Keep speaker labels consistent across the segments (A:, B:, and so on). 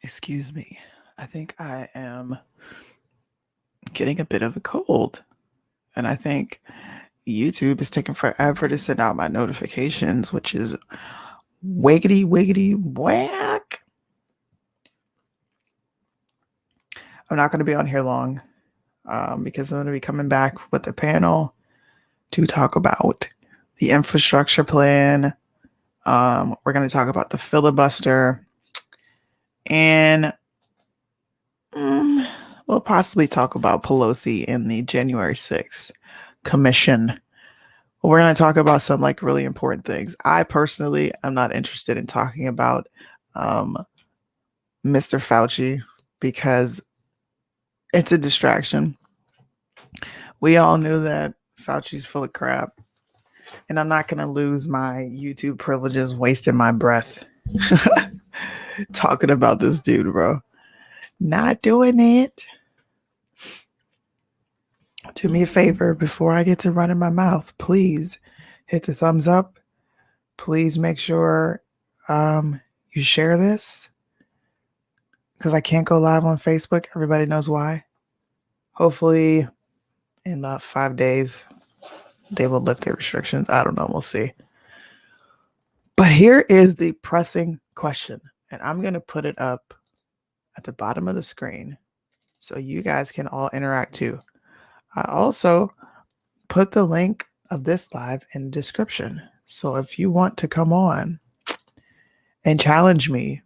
A: Excuse me. I think I am getting a bit of a cold. And I think YouTube is taking forever to send out my notifications, which is wiggity, wiggity, whack. I'm not going to be on here long because I'm going to be coming back with a panel to talk about the infrastructure plan. We're going to talk about the filibuster. And we'll possibly talk about Pelosi and the January 6th commission. We're going to talk about some really important things. I personally am not interested in talking about Mr. Fauci because it's a distraction. We all knew that Fauci's full of crap, and I'm not going to lose my YouTube privileges wasting my breath talking about this dude, bro. Not doing it. Do me a favor before I get to running my mouth. Please hit the thumbs up. Please make sure you share this because I can't go live on Facebook. Everybody knows why. Hopefully in about 5 days, they will lift their restrictions. I don't know. We'll see. But here is the pressing question, and I'm going to put it up at the bottom of the screen so you guys can all interact too. I also put the link of this live in the description. So if you want to come on and challenge me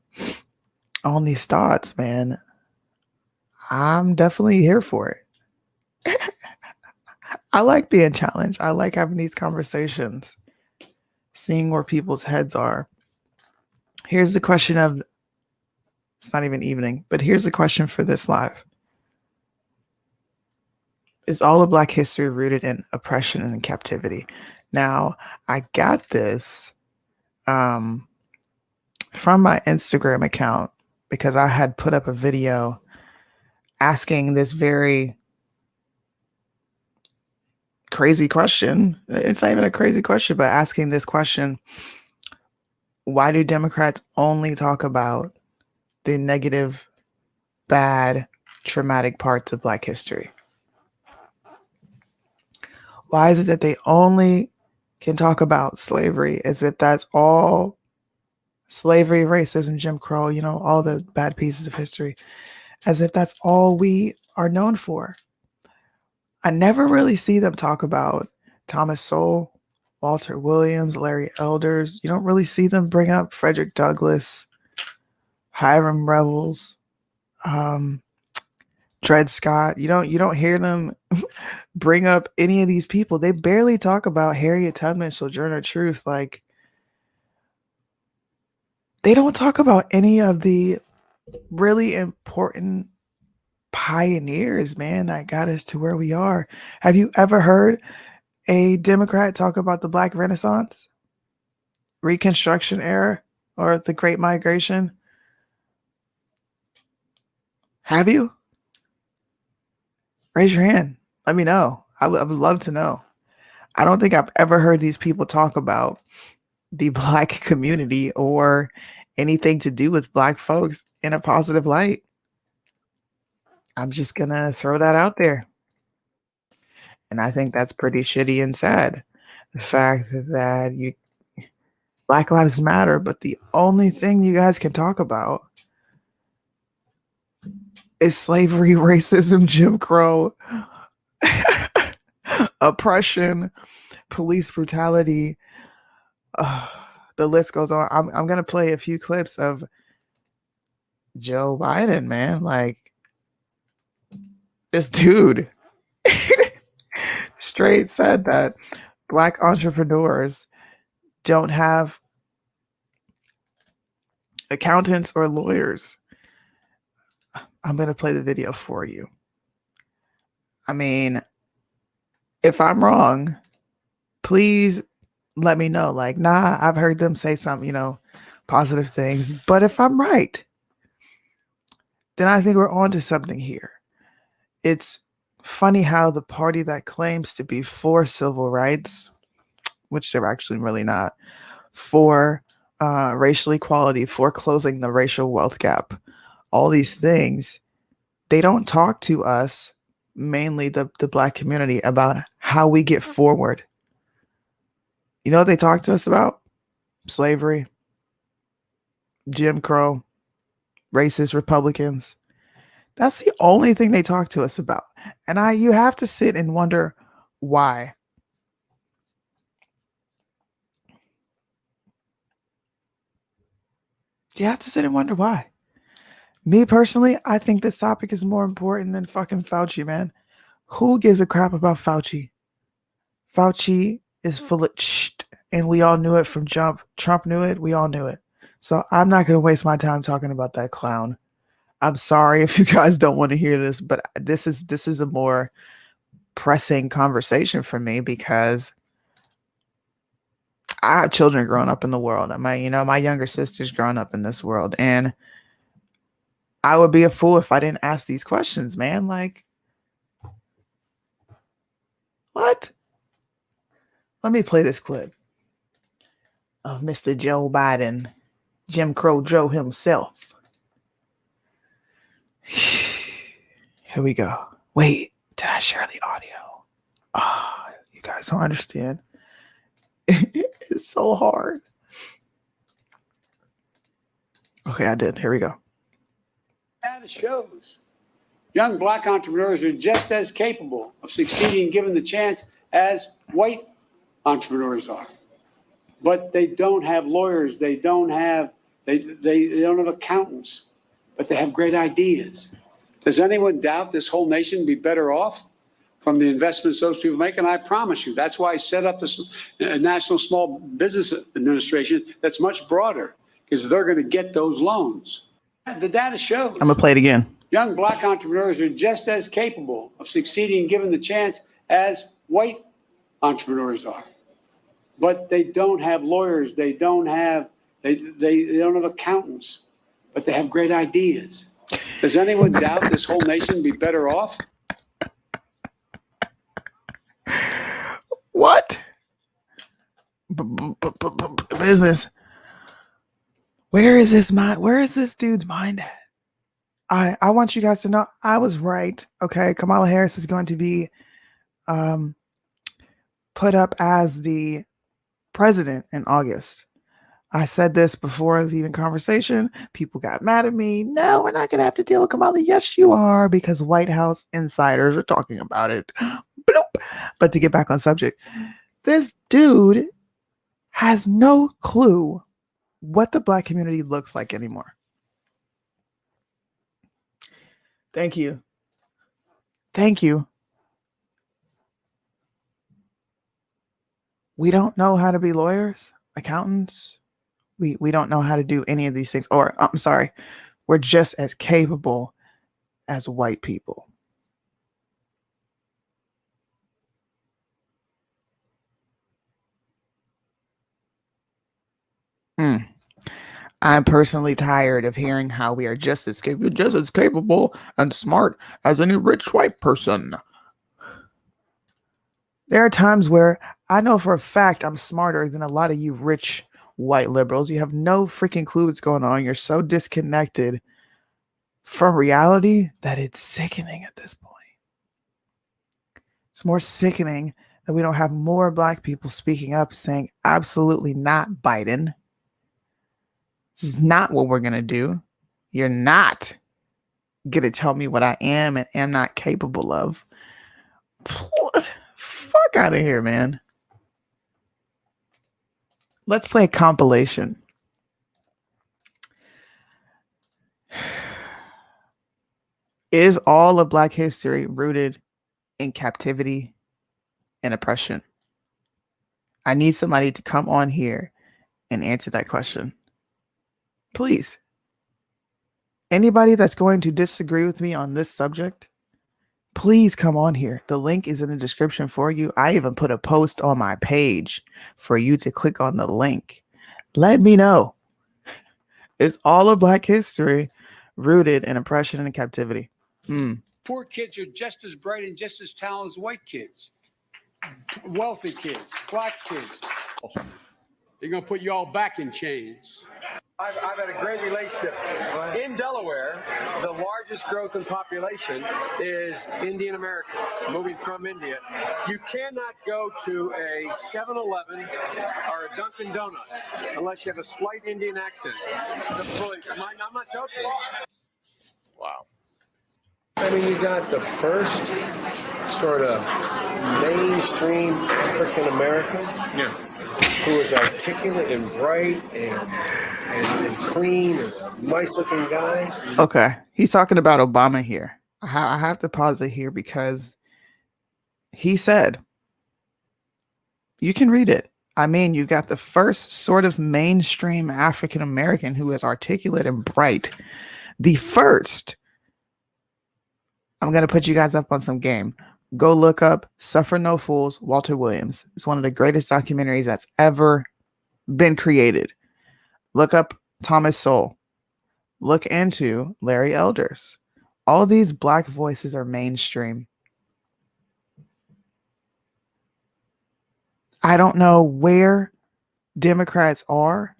A: on these thoughts, man, I'm definitely here for it. I like being challenged. I like having these conversations, seeing where people's heads are. Here's the question of, it's not even evening, but here's the question for this live. Is all of Black history rooted in oppression and captivity? Now, I got this from my Instagram account because I had put up a video asking this very crazy question. It's not even a crazy question, but asking this question: why do Democrats only talk about the negative, bad, traumatic parts of Black history? Why is it that they only can talk about slavery as if that's all slavery, racism, Jim Crow, all the bad pieces of history, as if that's all we are known for? I never really see them talk about Thomas Sowell, Walter Williams, Larry Elders. You don't really see them bring up Frederick Douglass, Hiram Revels, Dred Scott. You don't hear them bring up any of these people. They barely talk about Harriet Tubman, Sojourner Truth. Like, they don't talk about any of the really important pioneers, man, that got us to where we are. Have you ever heard a Democrat talk about the Black Renaissance, Reconstruction era, or the Great Migration? Have you? Raise your hand. Let me know. I would love to know. I don't think I've ever heard these people talk about the Black community or anything to do with Black folks in a positive light. I'm just going to throw that out there. And I think that's pretty shitty and sad. The fact that Black Lives Matter, but the only thing you guys can talk about is slavery, racism, Jim Crow, oppression, police brutality. The list goes on. I'm going to play a few clips of Joe Biden, man. Like, this dude straight said that Black entrepreneurs don't have accountants or lawyers. I'm going to play the video for you. I mean, if I'm wrong, please let me know. Like, nah, I've heard them say some, positive things. But if I'm right, then I think we're onto something here. It's funny how the party that claims to be for civil rights, which they're actually really not, for racial equality, for closing the racial wealth gap, all these things. They don't talk to us, mainly the Black community, about how we get forward. You know what they talk to us about? Slavery, Jim Crow, racist Republicans. That's the only thing they talk to us about. And you have to sit and wonder why. You have to sit and wonder why. Me personally, I think this topic is more important than fucking Fauci, man. Who gives a crap about Fauci? Fauci is full of shit, and we all knew it from jump. Trump knew it. We all knew it. So I'm not going to waste my time talking about that clown. I'm sorry if you guys don't want to hear this, but this is a more pressing conversation for me because I have children growing up in the world. My younger sister's growing up in this world, and I would be a fool if I didn't ask these questions, man. Like, what? Let me play this clip of Mr. Joe Biden, Jim Crow Joe himself. Here we go. Wait, did I share the audio? Ah, oh, you guys don't understand. It's so hard. Okay, I did. Here we go.
B: Data shows young Black entrepreneurs are just as capable of succeeding given the chance as white entrepreneurs are. But they don't have lawyers, they don't have accountants, but they have great ideas. Does anyone doubt this whole nation would be better off from the investments those people make? And I promise you, that's why I set up this National Small Business Administration that's much broader, because they're going to get those loans. The data shows.
A: I'm going to play it again.
B: Young Black entrepreneurs are just as capable of succeeding given the chance as white entrepreneurs are. But they don't have lawyers, they don't have accountants, but they have great ideas. Does anyone doubt this whole nation would be better off?
A: What? Business. Where is this mind? Where is this dude's mind at? I want you guys to know I was right. Okay, Kamala Harris is going to be put up as the president in August. I said this before it was even conversation. People got mad at me. No, we're not going to have to deal with Kamala. Yes, you are, because White House insiders are talking about it. Bloop. But to get back on subject, this dude has no clue what the Black community looks like anymore. Thank you. Thank you. We don't know how to be lawyers, accountants. We don't know how to do any of these things. Or, I'm sorry, we're just as capable as white people. I'm personally tired of hearing how we are just as capable and smart as any rich white person. There are times where I know for a fact I'm smarter than a lot of you rich white liberals. You have no freaking clue what's going on. You're so disconnected from reality that it's sickening at this point. It's more sickening that we don't have more Black people speaking up saying, absolutely not, Biden. This is not what we're going to do. You're not going to tell me what I am and am not capable of. What? Fuck out of here, man. Let's play a compilation. Is all of Black history rooted in captivity and oppression? I need somebody to come on here and answer that question. Please. Anybody that's going to disagree with me on this subject, please come on here. The link is in the description for you. I even put a post on my page for you to click on the link. Let me know. Is all of Black history rooted in oppression and captivity?
B: Poor kids are just as bright and just as talented as white kids. Wealthy kids, Black kids. They're going to put you all back in chains. I've had a great relationship. In Delaware, the largest growth in population is Indian Americans moving from India. You cannot go to a 7-Eleven or a Dunkin' Donuts unless you have a slight Indian accent. I'm not joking.
C: Wow.
D: I mean, you got the first sort of mainstream African American who is articulate and bright and clean and a nice looking guy.
A: Okay, he's talking about Obama here. I have to pause it here because he said, you can read it. I mean, you got the first sort of mainstream African American who is articulate and bright. The first. I'm going to put you guys up on some game. Go look up Suffer No Fools, Walter Williams. It's one of the greatest documentaries that's ever been created. Look up Thomas Sowell. Look into Larry Elders. All these black voices are mainstream. I don't know where Democrats are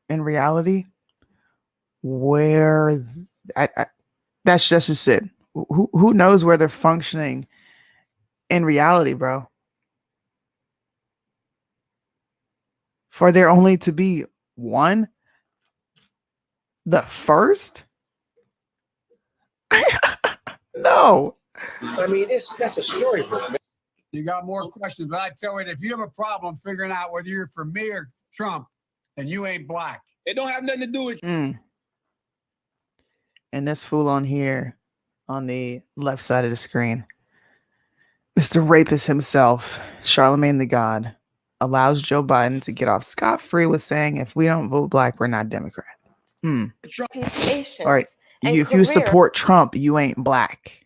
A: in reality. Where that's just it. Who knows where they're functioning in reality, bro? For there only to be one, the first? No.
D: I mean, that's a storybook, man.
B: You got more questions, but I tell you, if you have a problem figuring out whether you're for me or Trump, then you ain't black. It don't have nothing to do with
A: And this fool on here, on the left side of the screen, Mr. Rapist himself, Charlemagne the God, allows Joe Biden to get off scot-free with saying, if we don't vote black, we're not Democrat. All right. If you support Trump, you ain't black.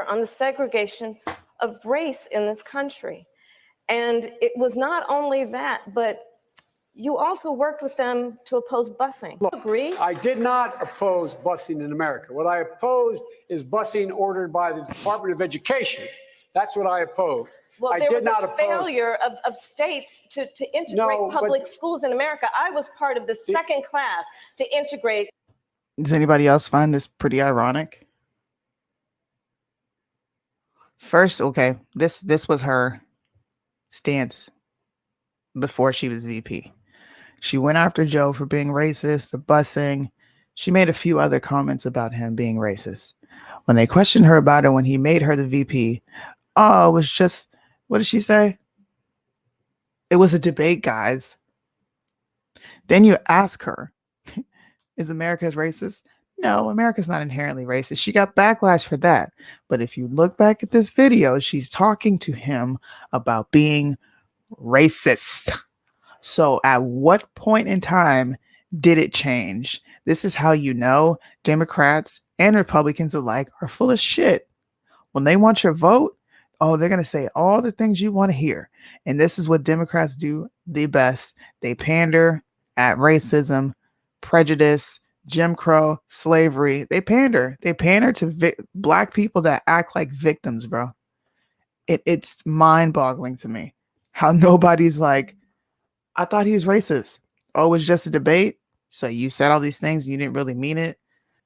E: On the segregation of race in this country. And it was not only that, but you also worked with them to oppose busing.
B: Look,
E: agree?
B: I did not oppose busing in America. What I opposed is busing ordered by the Department of Education. That's what I opposed.
E: Well, there was a failure of states to integrate public schools in America. I was part of the second class to integrate.
A: Does anybody else find this pretty ironic? First, okay, this was her stance before she was VP. She went after Joe for being racist, the busing. She made a few other comments about him being racist. When they questioned her about it when he made her the VP, oh, it was just, what did she say? It was a debate, guys. Then you ask her, is America racist? No, America's not inherently racist. She got backlash for that. But if you look back at this video, she's talking to him about being racist. So at what point in time did it change? This is how you know Democrats and Republicans alike are full of shit. When they want your vote, oh, they're going to say all the things you want to hear. And this is what Democrats do the best. They pander at racism, prejudice, Jim Crow, slavery. They pander. They pander to black people that act like victims, bro. It's mind-boggling to me how nobody's like, I thought he was racist. Oh, it was just a debate. So you said all these things and you didn't really mean it.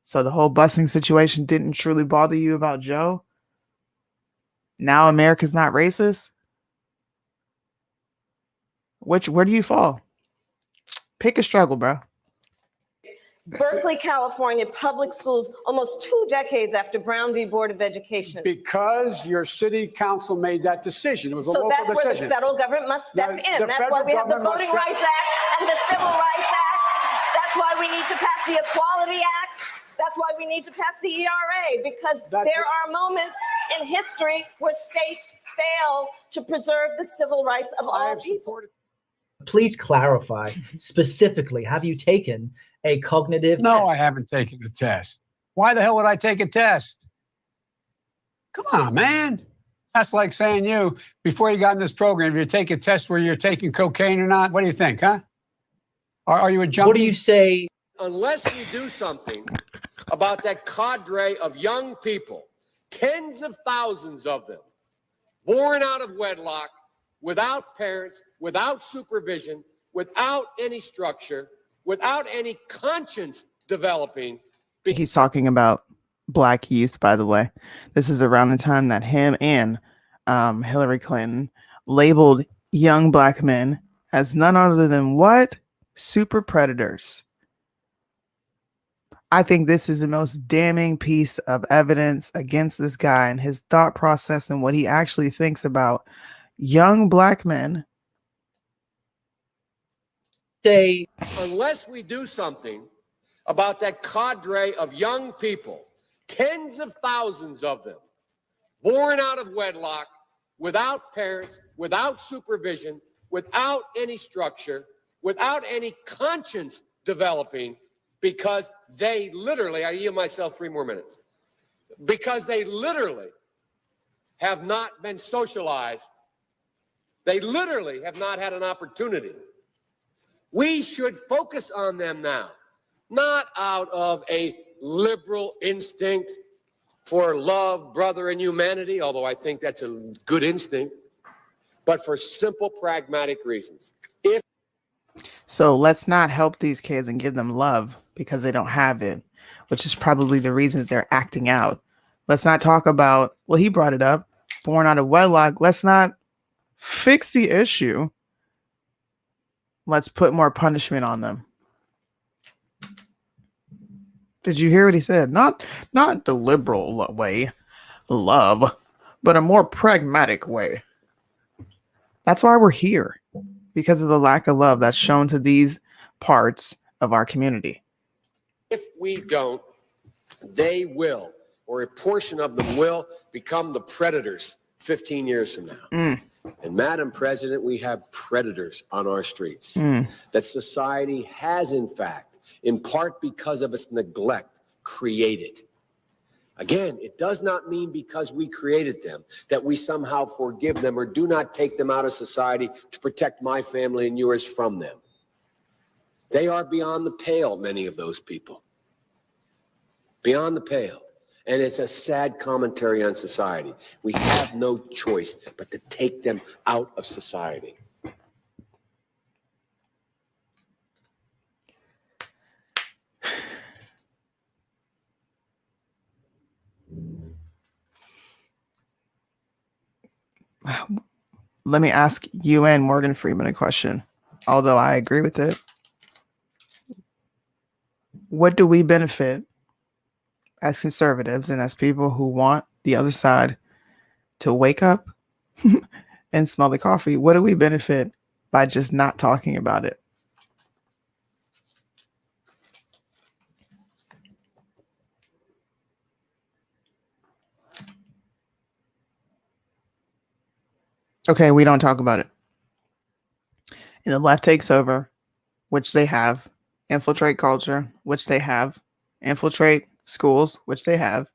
A: So the whole busing situation didn't truly bother you about Joe. Now America's not racist. Where do you fall? Pick a struggle, bro.
E: Berkeley, California public schools almost 2 decades after Brown v. Board of Education.
B: Because your city council made that decision. It was a local decision. So that's where the
E: federal government must step in. That's why we have the Voting Rights Act and the Civil Rights Act. That's why we need to pass the Equality Act. That's why we need to pass the ERA, because there are moments in history where states fail to preserve the civil rights of all people.
F: Please clarify specifically, have you taken a cognitive test?
B: No, I haven't taken the test. Why the hell would I take a test? Come on, man. That's like saying you, before you got in this program, if you take a test where you're taking cocaine or not, what do you think, huh? Are you a junkie?
F: What do you say?
G: Unless we do something about that cadre of young people, tens of thousands of them, born out of wedlock, without parents, without supervision, without any structure, without any conscience developing.
A: He's talking about black youth, by the way. This is around the time that him and Hillary Clinton labeled young black men as none other than what? Super predators. I think this is the most damning piece of evidence against this guy and his thought process and what he actually thinks about young black men.
G: Unless we do something about that cadre of young people, tens of thousands of them, born out of wedlock, without parents, without supervision, without any structure, without any conscience developing, because they literally, I yield myself 3 more minutes, because they literally have not been socialized. They literally have not had an opportunity. We should focus on them now, not out of a liberal instinct for love, brother, and humanity, although I think that's a good instinct, but for simple, pragmatic reasons.
A: So let's not help these kids and give them love because they don't have it, which is probably the reasons they're acting out. Let's not talk about, well, he brought it up, born out of wedlock. Let's not fix the issue. Let's put more punishment on them. Did you hear what he said? Not the liberal way, love, but a more pragmatic way. That's why we're here, because of the lack of love that's shown to these parts of our community.
G: If we don't, they will, or a portion of them will, become the predators 15 years from now. And Madam President, we have predators on our streets that society has, in fact, in part because of its neglect, created. Again, it does not mean because we created them that we somehow forgive them or do not take them out of society to protect my family and yours from them. They are beyond the pale, many of those people. Beyond the pale. And it's a sad commentary on society. We have no choice but to take them out of society.
A: Let me ask you and Morgan Freeman a question, although I agree with it. What do we benefit as conservatives and as people who want the other side to wake up and smell the coffee? What do we benefit by just not talking about it? Okay, we don't talk about it. And the left takes over, which they have, infiltrate culture, which they have, infiltrate schools, which they have,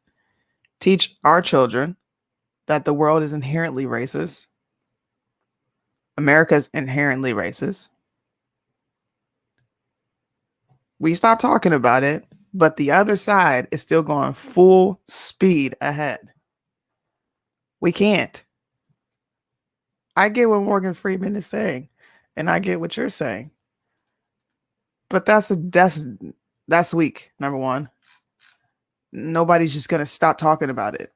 A: teach our children that the world is inherently racist. America is inherently racist. We stop talking about it, but the other side is still going full speed ahead. We can't. I get what Morgan Freeman is saying, and I get what you're saying. But that's weak, number one. Nobody's just going to stop talking about it.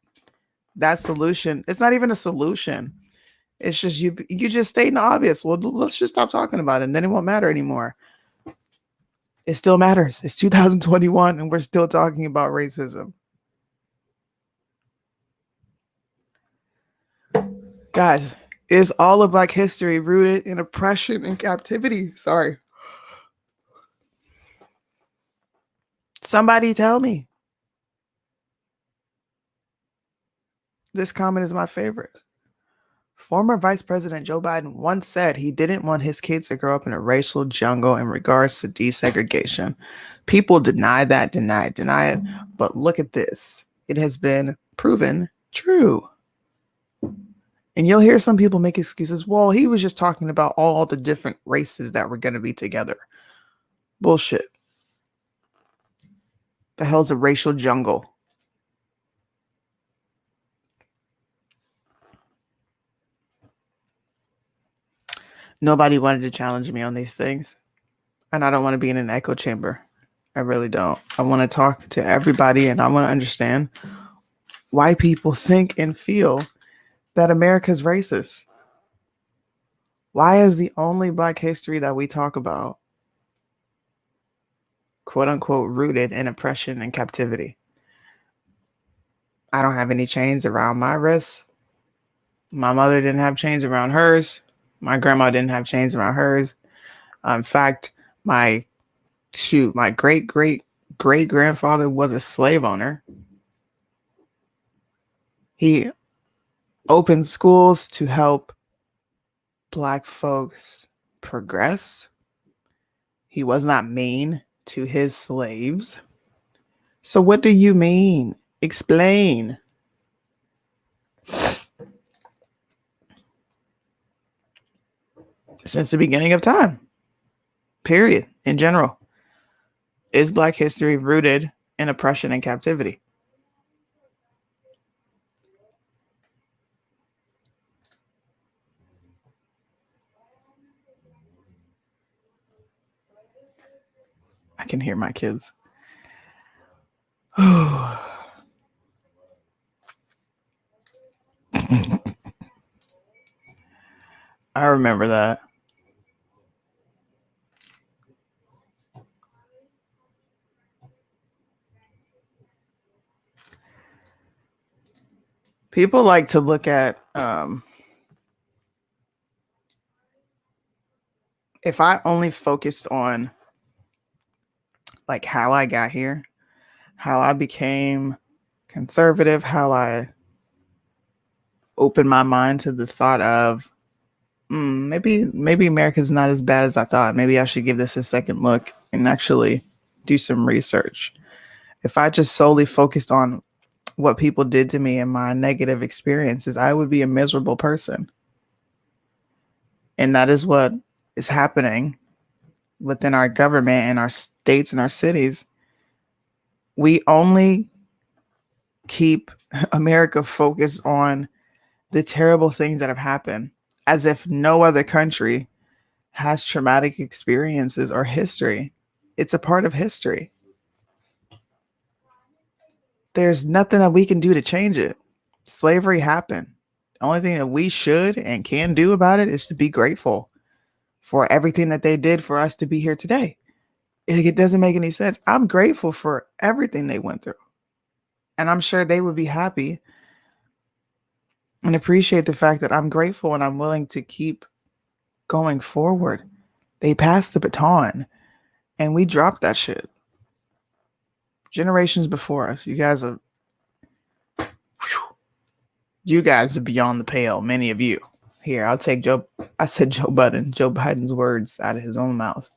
A: That solution, it's not even a solution. It's just you just stating the obvious. Well, let's just stop talking about it, and then it won't matter anymore. It still matters. It's 2021, and we're still talking about racism. Guys, is all of Black history rooted in oppression and captivity? Sorry. Somebody tell me. This comment is my favorite. Former Vice President Joe Biden once said he didn't want his kids to grow up in a racial jungle in regards to desegregation. People deny that, deny it. But look at this. It has been proven true. And you'll hear some people make excuses. Well, he was just talking about all the different races that were going to be together. Bullshit. The hell's a racial jungle? Nobody wanted to challenge me on these things. And I don't want to be in an echo chamber. I really don't. I want to talk to everybody, and I want to understand why people think and feel that America's racist. Why is the only Black history that we talk about, quote unquote, rooted in oppression and captivity? I don't have any chains around my wrists. My mother didn't have chains around hers. My grandma didn't have chains around hers. In fact, my great great grandfather was a slave owner. He opened schools to help Black folks progress. He was not mean to his slaves. So what do you mean? Explain. Since the beginning of time, period, in general, is Black history rooted in oppression and captivity? I can hear my kids. I remember that. People like to look at if I only focused on like how I got here, how I became conservative, how I opened my mind to the thought of maybe America's not as bad as I thought. Maybe I should give this a second look and actually do some research. If I just solely focused on what people did to me and my negative experiences, I would be a miserable person. And that is what is happening within our government and our states and our cities. We only keep America focused on the terrible things that have happened as if no other country has traumatic experiences or history. It's a part of history. There's nothing that we can do to change it. Slavery happened. The only thing that we should and can do about it is to be grateful for everything that they did for us to be here today. It doesn't make any sense. I'm grateful for everything they went through. And I'm sure they would be happy and appreciate the fact that I'm grateful and I'm willing to keep going forward. They passed the baton and we dropped that shit. Generations before us, you guys are beyond the pale, many of you. Here, I'll take Joe Biden's words out of his own mouth.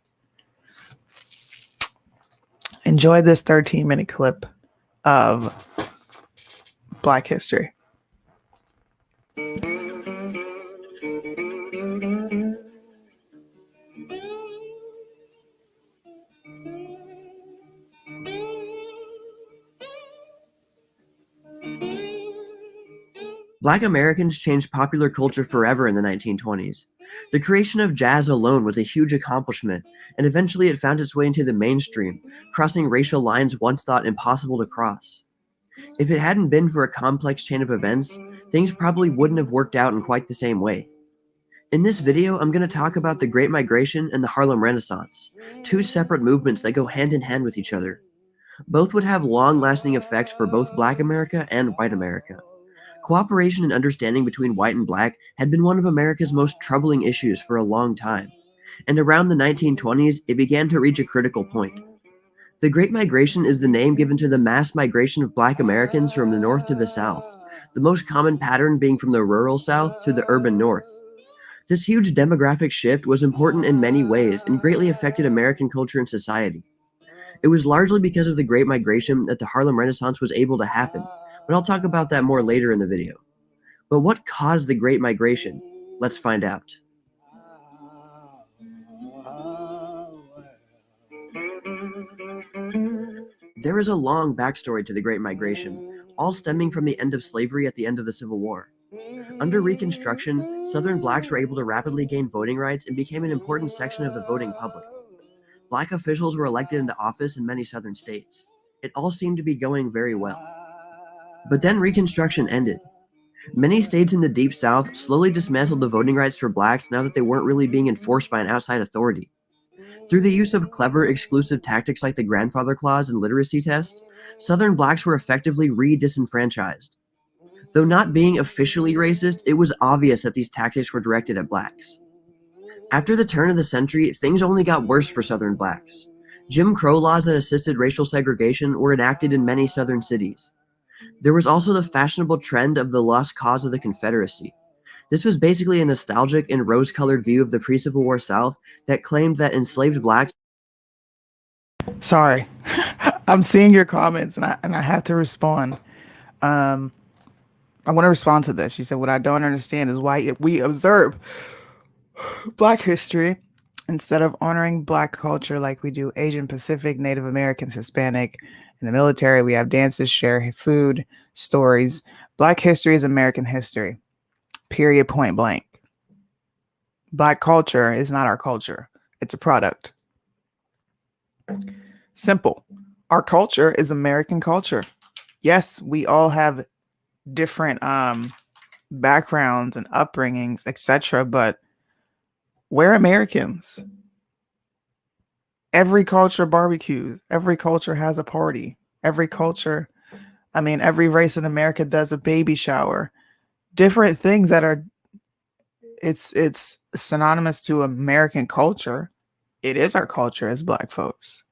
A: Enjoy this 13-minute clip of Black history.
H: Black Americans changed popular culture forever in the 1920s. The creation of jazz alone was a huge accomplishment, and eventually it found its way into the mainstream, crossing racial lines once thought impossible to cross. If it hadn't been for a complex chain of events, things probably wouldn't have worked out in quite the same way. In this video, I'm going to talk about the Great Migration and the Harlem Renaissance, two separate movements that go hand in hand with each other. Both would have long-lasting effects for both Black America and White America. Cooperation and understanding between white and black had been one of America's most troubling issues for a long time, and around the 1920s, it began to reach a critical point. The Great Migration is the name given to the mass migration of Black Americans from the North to the South, the most common pattern being from the rural South to the urban North. This huge demographic shift was important in many ways and greatly affected American culture and society. It was largely because of the Great Migration that the Harlem Renaissance was able to happen, but I'll talk about that more later in the video. But what caused the Great Migration? Let's find out. There is a long backstory to the Great Migration, all stemming from the end of slavery at the end of the Civil War. Under Reconstruction, Southern blacks were able to rapidly gain voting rights and became an important section of the voting public. Black officials were elected into office in many southern states. It all seemed to be going very well. But then Reconstruction ended. Many states in the Deep South slowly dismantled the voting rights for blacks now that they weren't really being enforced by an outside authority. Through the use of clever, exclusive tactics like the grandfather clause and literacy tests, Southern blacks were effectively re-disenfranchised. Though not being officially racist, it was obvious that these tactics were directed at blacks. After the turn of the century, things only got worse for Southern blacks. Jim Crow laws that assisted racial segregation were enacted in many Southern cities. There was also the fashionable trend of the lost cause of the Confederacy. This was basically a nostalgic and rose-colored view of the pre-Civil War South that claimed that enslaved blacks.
A: Sorry, I'm seeing your comments and I have to respond. I want to respond to this. She said, "What I don't understand is why we observe Black history instead of honoring Black culture like we do Asian Pacific, Native Americans, Hispanic. In the military, we have dances, share food, stories. Black history is American history. Period, point blank. Black culture is not our culture. It's a product. Simple. Our culture is American culture. Yes, we all have different backgrounds and upbringings, etc., but we're Americans. Every culture barbecues. Every culture has a party. Every race in America does a baby shower. Different things that are it's synonymous to American culture. It is our culture as Black folks.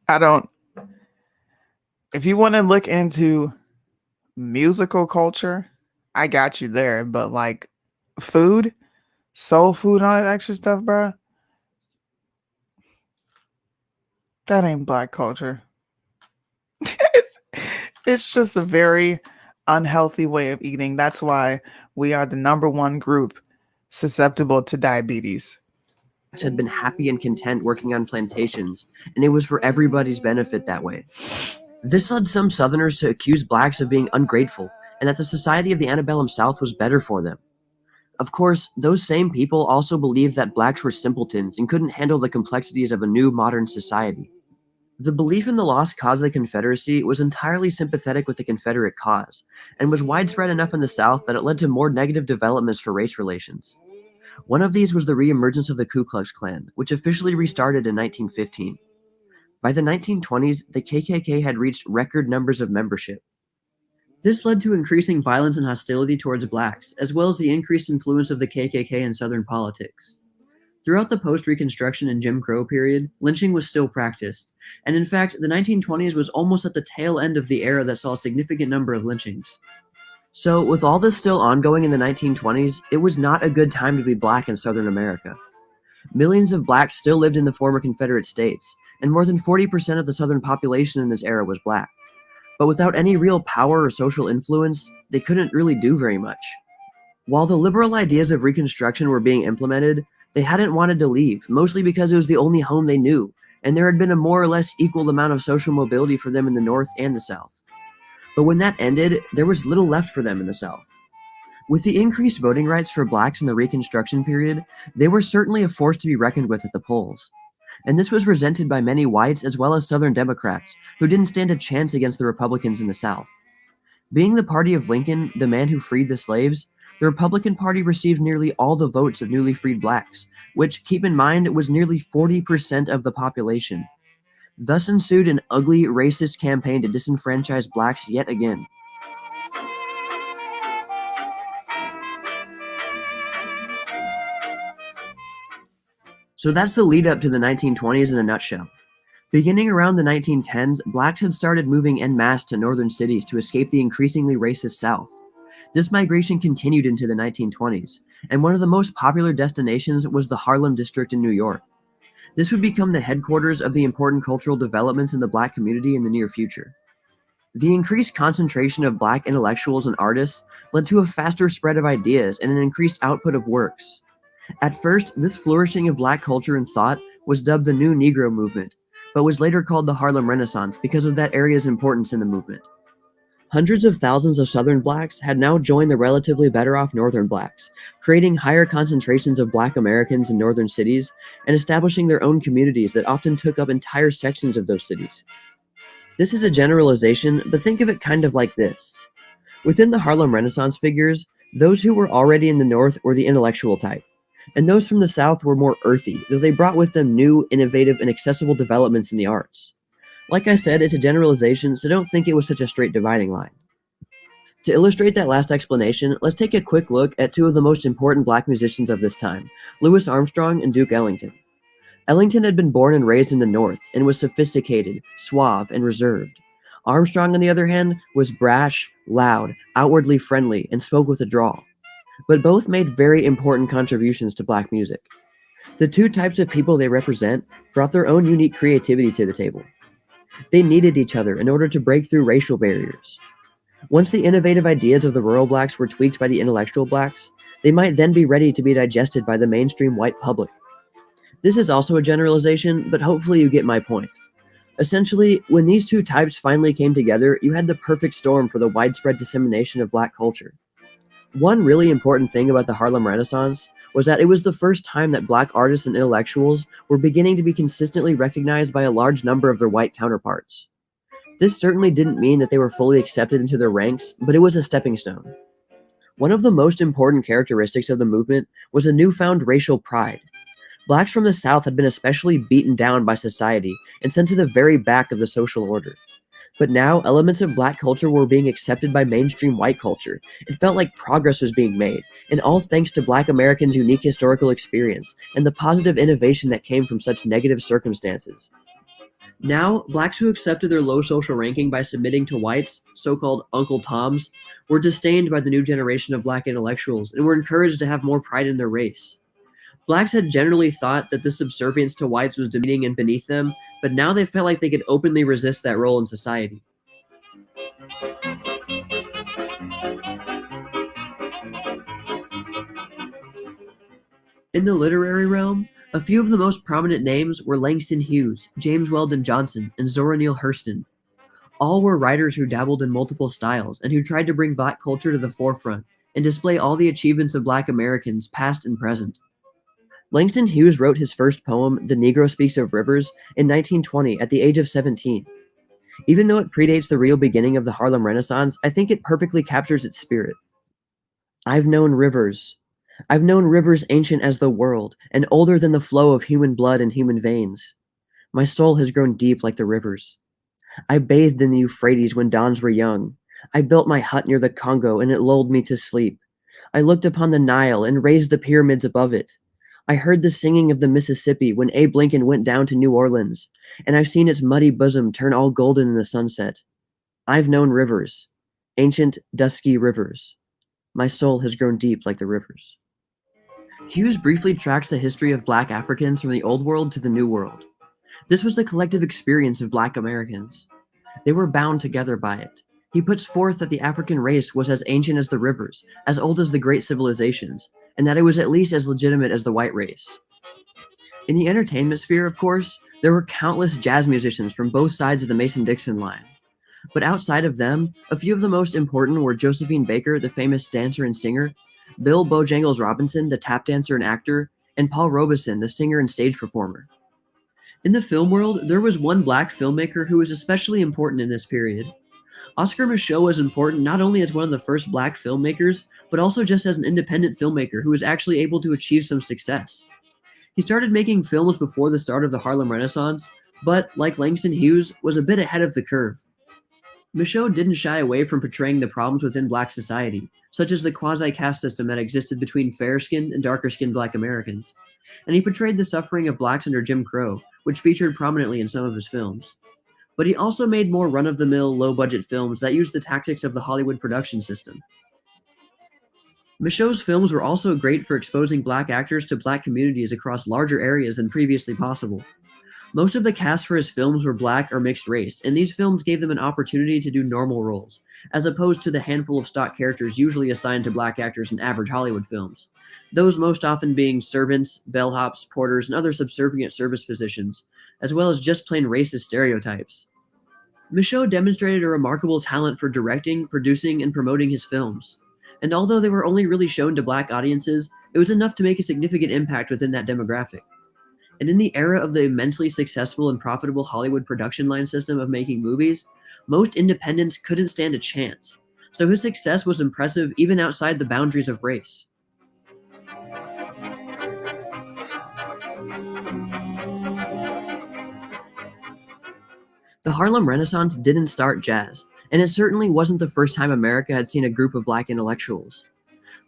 A: I don't. If you want to look into musical culture, I got you there. But like food, soul food, and all that extra stuff, bro, that ain't Black culture. it's just a very unhealthy way of eating. That's why we are the number one group susceptible to diabetes.
H: Had been happy and content working on plantations, and it was for everybody's benefit that way. This led some Southerners to accuse blacks of being ungrateful, and that the society of the antebellum South was better for them. Of course, those same people also believed that blacks were simpletons and couldn't handle the complexities of a new modern society. The belief in the lost cause of the Confederacy was entirely sympathetic with the Confederate cause, and was widespread enough in the South that it led to more negative developments for race relations. One of these was the reemergence of the Ku Klux Klan, which officially restarted in 1915. By the 1920s, the KKK had reached record numbers of membership. This led to increasing violence and hostility towards blacks, as well as the increased influence of the KKK in Southern politics. Throughout the post-Reconstruction and Jim Crow period, lynching was still practiced, and in fact, the 1920s was almost at the tail end of the era that saw a significant number of lynchings. So, with all this still ongoing in the 1920s, it was not a good time to be Black in Southern America. Millions of blacks still lived in the former Confederate States, and more than 40% of the Southern population in this era was Black. But without any real power or social influence, they couldn't really do very much. While the liberal ideas of Reconstruction were being implemented, they hadn't wanted to leave, mostly because it was the only home they knew, and there had been a more or less equal amount of social mobility for them in the North and the South. But when that ended, there was little left for them in the South. With the increased voting rights for blacks in the Reconstruction period, they were certainly a force to be reckoned with at the polls. And this was resented by many whites as well as Southern Democrats, who didn't stand a chance against the Republicans in the South. Being the party of Lincoln, the man who freed the slaves, the Republican Party received nearly all the votes of newly freed blacks, which, keep in mind, was nearly 40% of the population. Thus ensued an ugly, racist campaign to disenfranchise blacks yet again. So that's the lead up to the 1920s in a nutshell. Beginning around the 1910s, blacks had started moving en masse to northern cities to escape the increasingly racist South. This migration continued into the 1920s, and one of the most popular destinations was the Harlem district in New York. This would become the headquarters of the important cultural developments in the black community in the near future. The increased concentration of black intellectuals and artists led to a faster spread of ideas and an increased output of works. At first, this flourishing of black culture and thought was dubbed the New Negro Movement, but was later called the Harlem Renaissance because of that area's importance in the movement. Hundreds of thousands of Southern blacks had now joined the relatively better off Northern blacks, creating higher concentrations of Black Americans in northern cities and establishing their own communities that often took up entire sections of those cities. This is a generalization, but think of it kind of like this. Within the Harlem Renaissance figures, those who were already in the North were the intellectual type, and those from the South were more earthy, though they brought with them new, innovative, and accessible developments in the arts. Like I said, it's a generalization, so don't think it was such a straight dividing line. To illustrate that last explanation, let's take a quick look at two of the most important black musicians of this time, Louis Armstrong and Duke Ellington. Ellington had been born and raised in the North and was sophisticated, suave, and reserved. Armstrong, on the other hand, was brash, loud, outwardly friendly, and spoke with a drawl. But both made very important contributions to black music. The two types of people they represent brought their own unique creativity to the table. They needed each other in order to break through racial barriers. Once the innovative ideas of the rural blacks were tweaked by the intellectual blacks, they might then be ready to be digested by the mainstream white public. This is also a generalization, but hopefully you get my point. Essentially, when these two types finally came together, you had the perfect storm for the widespread dissemination of black culture. One really important thing about the Harlem Renaissance was that it was the first time that black artists and intellectuals were beginning to be consistently recognized by a large number of their white counterparts. This certainly didn't mean that they were fully accepted into their ranks, but it was a stepping stone. One of the most important characteristics of the movement was a newfound racial pride. Blacks from the South had been especially beaten down by society and sent to the very back of the social order. But now, elements of black culture were being accepted by mainstream white culture. It felt like progress was being made, and all thanks to Black Americans' unique historical experience and the positive innovation that came from such negative circumstances. Now, blacks who accepted their low social ranking by submitting to whites, so-called Uncle Toms, were disdained by the new generation of black intellectuals and were encouraged to have more pride in their race. Blacks had generally thought that this subservience to whites was demeaning and beneath them, but now they felt like they could openly resist that role in society. In the literary realm, a few of the most prominent names were Langston Hughes, James Weldon Johnson, and Zora Neale Hurston. All were writers who dabbled in multiple styles and who tried to bring black culture to the forefront and display all the achievements of black Americans, past and present. Langston Hughes wrote his first poem, The Negro Speaks of Rivers, in 1920 at the age of 17. Even though it predates the real beginning of the Harlem Renaissance, I think it perfectly captures its spirit. I've known rivers ancient as the world, and older than the flow of human blood and human veins. My soul has grown deep like the rivers. I bathed in the Euphrates when dawns were young. I built my hut near the Congo, and it lulled me to sleep. I looked upon the Nile and raised the pyramids above it. I heard the singing of the Mississippi when Abe Lincoln went down to New Orleans, and I've seen its muddy bosom turn all golden in the sunset. I've known rivers, ancient, dusky rivers. My soul has grown deep like the rivers. Hughes briefly tracks the history of black Africans from the Old World to the New World. This was the collective experience of black Americans. They were bound together by it. He puts forth that the African race was as ancient as the rivers, as old as the great civilizations, and that it was at least as legitimate as the white race. In the entertainment sphere, of course, there were countless jazz musicians from both sides of the Mason-Dixon line. But outside of them, a few of the most important were Josephine Baker, the famous dancer and singer, Bill Bojangles Robinson, the tap dancer and actor, and Paul Robeson, the singer and stage performer. In the film world, there was one black filmmaker who was especially important in this period. Oscar Micheaux was important not only as one of the first black filmmakers, but also just as an independent filmmaker who was actually able to achieve some success. He started making films before the start of the Harlem Renaissance, but, like Langston Hughes, was a bit ahead of the curve. Micheaux didn't shy away from portraying the problems within black society, such as the quasi-caste system that existed between fair-skinned and darker-skinned black Americans, and he portrayed the suffering of blacks under Jim Crow, which featured prominently in some of his films. But he also made more run-of-the-mill, low-budget films that used the tactics of the Hollywood production system. Micheaux's films were also great for exposing black actors to black communities across larger areas than previously possible. Most of the cast for his films were black or mixed race, and these films gave them an opportunity to do normal roles, as opposed to the handful of stock characters usually assigned to black actors in average Hollywood films, those most often being servants, bellhops, porters, and other subservient service positions, as well as just plain racist stereotypes. Michaud demonstrated a remarkable talent for directing, producing, and promoting his films. And although they were only really shown to black audiences, it was enough to make a significant impact within that demographic. And in the era of the immensely successful and profitable Hollywood production line system of making movies, most independents couldn't stand a chance. So his success was impressive even outside the boundaries of race. The Harlem Renaissance didn't start jazz, and it certainly wasn't the first time America had seen a group of black intellectuals.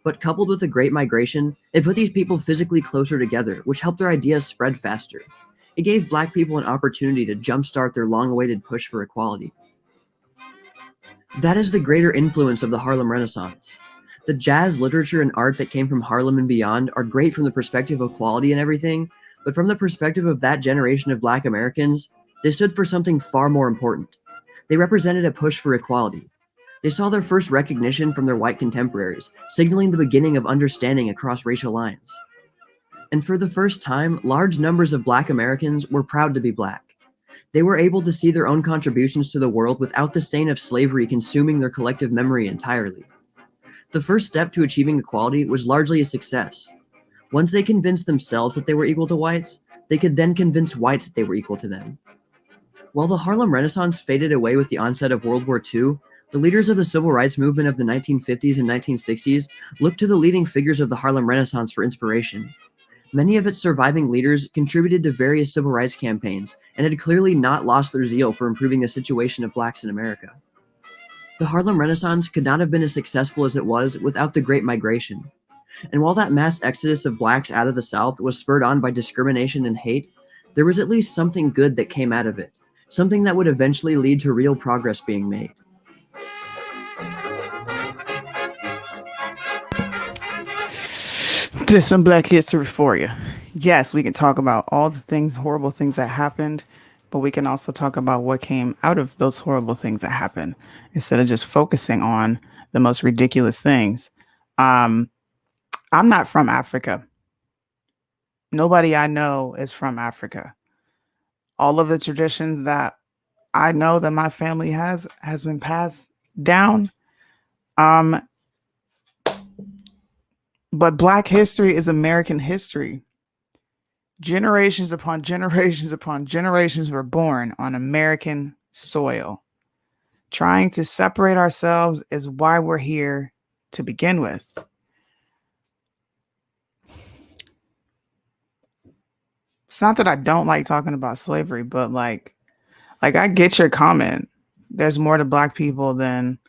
H: But coupled with the Great Migration, it put these people physically closer together, which helped their ideas spread faster. It gave black people an opportunity to jumpstart their long-awaited push for equality. That is the greater influence of the Harlem Renaissance. The jazz, literature, and art that came from Harlem and beyond are great from the perspective of quality and everything, but from the perspective of that generation of black Americans, they stood for something far more important. They represented a push for equality. They saw their first recognition from their white contemporaries, signaling the beginning of understanding across racial lines. And for the first time, large numbers of black Americans were proud to be black. They were able to see their own contributions to the world without the stain of slavery consuming their collective memory entirely. The first step to achieving equality was largely a success. Once they convinced themselves that they were equal to whites, they could then convince whites that they were equal to them. While the Harlem Renaissance faded away with the onset of World War II, the leaders of the civil rights movement of the 1950s and 1960s looked to the leading figures of the Harlem Renaissance for inspiration. Many of its surviving leaders contributed to various civil rights campaigns and had clearly not lost their zeal for improving the situation of blacks in America. The Harlem Renaissance could not have been as successful as it was without the Great Migration. And while that mass exodus of blacks out of the South was spurred on by discrimination and hate, there was at least something good that came out of it, something that would eventually lead to real progress being made.
A: There's some black history for you. Yes, we can talk about all the things, horrible things that happened, but we can also talk about what came out of those horrible things that happened instead of just focusing on the most ridiculous things. I'm not from Africa. Nobody I know is from Africa. All of the traditions that I know that my family has been passed down. But Black history is American history. Generations upon generations upon generations were born on American soil. Trying to separate ourselves is why we're here to begin with. It's not that I don't like talking about slavery, but like I get your comment. There's more to Black people than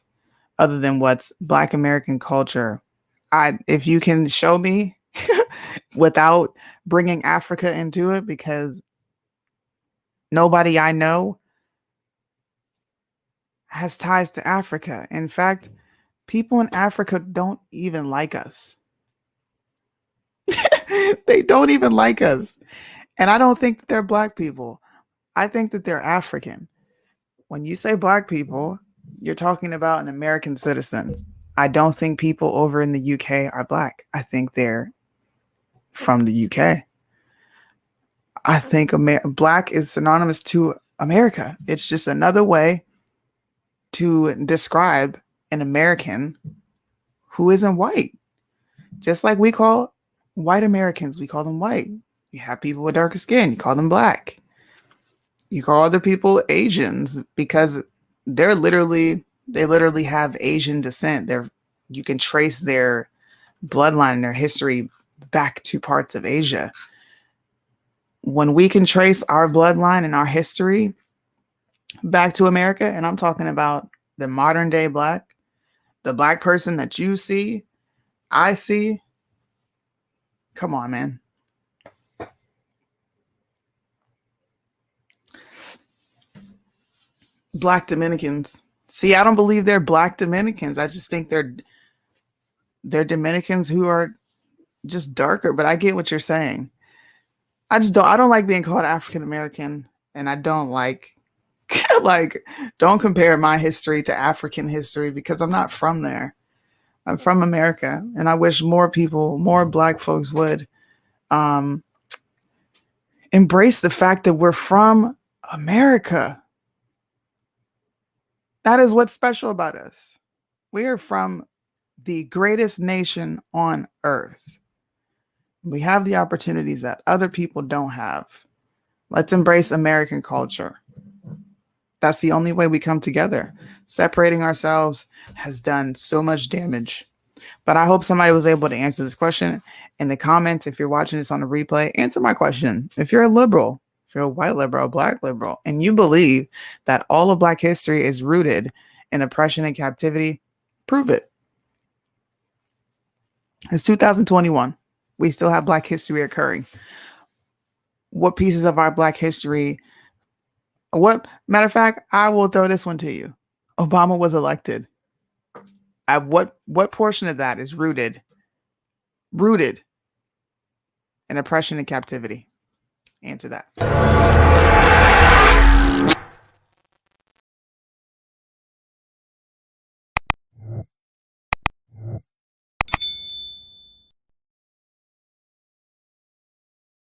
A: other than what's Black American culture. If you can show me without bringing Africa into it, because nobody I know has ties to Africa. In fact, people in Africa don't even like us. They don't even like us. And I don't think that they're Black people. I think that they're African. When you say Black people, you're talking about an American citizen. I don't think people over in the UK are Black. I think they're from the UK. I think Black is synonymous to America. It's just another way to describe an American who isn't white. Just like we call white Americans, we call them white. You have people with darker skin, you call them Black. You call other people Asians because they literally have Asian descent. You can trace their bloodline, their history back to parts of Asia. When we can trace our bloodline and our history back to America, and I'm talking about the modern day Black, the Black person that you see, I see, come on, man. Black Dominicans. See, I don't believe they're Black Dominicans. I just think they're Dominicans who are just darker, but I get what you're saying. I don't like being called African American, and I don't like don't compare my history to African history because I'm not from there. I'm from America, and I wish more Black folks would embrace the fact that we're from America. That is what's special about us. We are from the greatest nation on earth. We have the opportunities that other people don't have. Let's embrace American culture. That's the only way we come together. Separating ourselves has done so much damage. But I hope somebody was able to answer this question in the comments. If you're watching this on a replay, answer my question. If you're a liberal, if you're a white liberal, black liberal, and you believe that all of Black history is rooted in oppression and captivity, prove it. It's 2021. We still have Black history occurring. What pieces of our Black history? Matter of fact, I will throw this one to you. Obama was elected. What portion of that is rooted in oppression and captivity? Answer that.